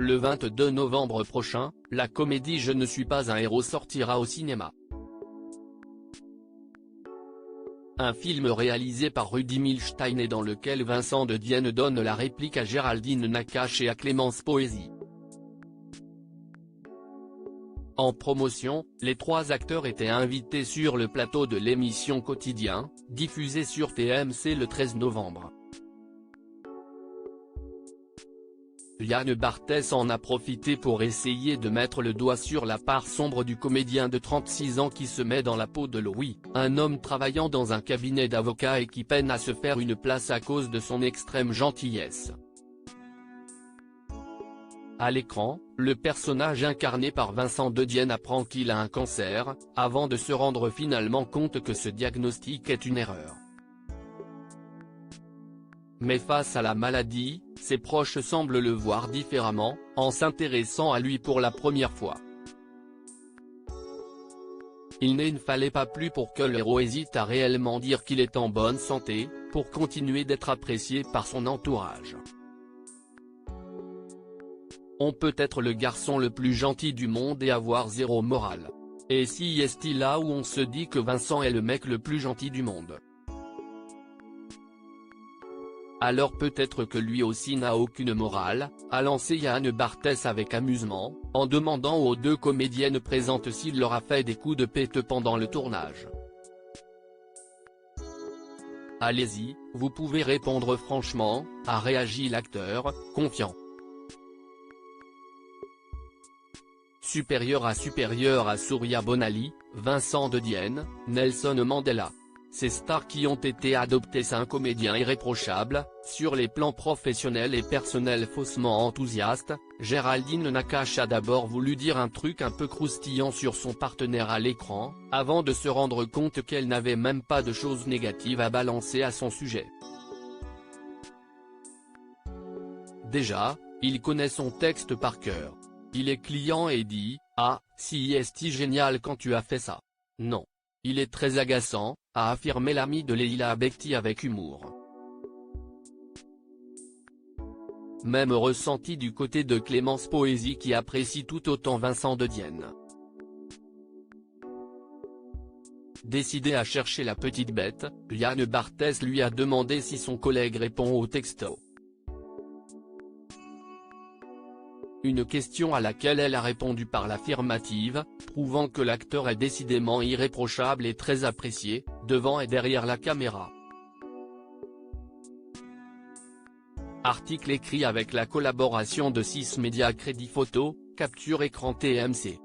Le 22 novembre prochain, la comédie Je ne suis pas un héros sortira au cinéma. Un film réalisé par Rudi Milstein et dans lequel Vincent de Dienne donne la réplique à Géraldine Nakache et à Clémence Poésy. En promotion, les trois acteurs étaient invités sur le plateau de l'émission Quotidien, diffusée sur TMC le 13 novembre. Yann Barthès en a profité pour essayer de mettre le doigt sur la part sombre du comédien de 36 ans qui se met dans la peau de Louis, un homme travaillant dans un cabinet d'avocats et qui peine à se faire une place à cause de son extrême gentillesse. À l'écran, le personnage incarné par Vincent de Dienne apprend qu'il a un cancer, avant de se rendre finalement compte que ce diagnostic est une erreur. Mais face à la maladie, ses proches semblent le voir différemment, en s'intéressant à lui pour la première fois. Il ne fallait pas plus pour que le héros hésite à réellement dire qu'il est en bonne santé, pour continuer d'être apprécié par son entourage. On peut être le garçon le plus gentil du monde et avoir zéro morale. Et si est-il là où on se dit que Vincent est le mec le plus gentil du monde? Alors peut-être que lui aussi n'a aucune morale, a lancé Yann Barthès avec amusement, en demandant aux deux comédiennes présentes s'il leur a fait des coups de pète pendant le tournage. Allez-y, vous pouvez répondre franchement, a réagi l'acteur, confiant. Supérieur à Surya Bonali, Vincent de Dienne, Nelson Mandela. Ces stars qui ont été adoptées, c'est un comédien irréprochable, sur les plans professionnels et personnels faussement enthousiaste. Géraldine Nakache a d'abord voulu dire un truc un peu croustillant sur son partenaire à l'écran, avant de se rendre compte qu'elle n'avait même pas de choses négatives à balancer à son sujet. Déjà, il connaît son texte par cœur. Il est client et dit « Ah, si est-il génial quand tu as fait ça ». Non. Il est très agaçant, a affirmé l'ami de Leila Bekti avec humour. Même ressenti du côté de Clémence Poésy qui apprécie tout autant Vincent de Dienne. Décidé à chercher la petite bête, Yann Barthès lui a demandé si son collègue répond au texto. Une question à laquelle elle a répondu par l'affirmative, prouvant que l'acteur est décidément irréprochable et très apprécié, devant et derrière la caméra. Article écrit avec la collaboration de 6 médias Crédit Photo, Capture Écran TMC.